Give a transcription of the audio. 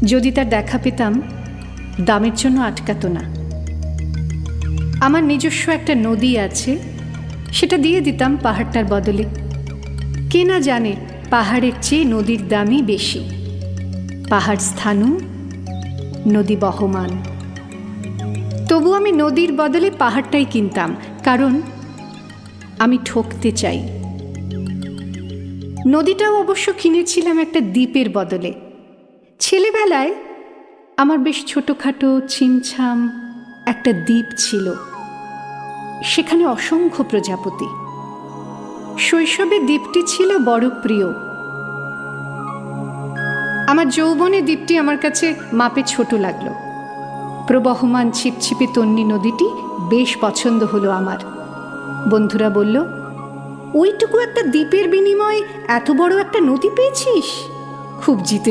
যদি তার দেখা পেতাম দামের জন্য আটকাতো না। আমার নিজস্ব একটা নদী আছে, সেটা দিয়ে দিতাম পাহাড়টার বদলে। কে না জানে পাহাড়ের চেয়ে নদীর দামই বেশি। পাহাড় স্থাণু, নদী বহমান। তবু আমি নদীর বদলে পাহাড়টাই কিনতাম, কারণ আমি ঠকতে চাই। নদীটাও অবশ্য কিনেছিলাম একটা দ্বীপের বদলে। ছেলেবেলায় আমার বেশ ছোটোখাটো ছিমছাম একটা দ্বীপ ছিল, সেখানে অসংখ্য প্রজাপতি। শৈশবে দ্বীপটি ছিল বড় প্রিয়। আমার যৌবনে দ্বীপটি আমার কাছে মাপে ছোট লাগলো। প্রবহমান ছিপছিপে তন্নি নদীটি বেশ পছন্দ হলো আমার। বন্ধুরা বলল, ওইটুকু একটা দ্বীপের বিনিময়ে এত বড় একটা নদী পেয়েছিস, খুব জিতে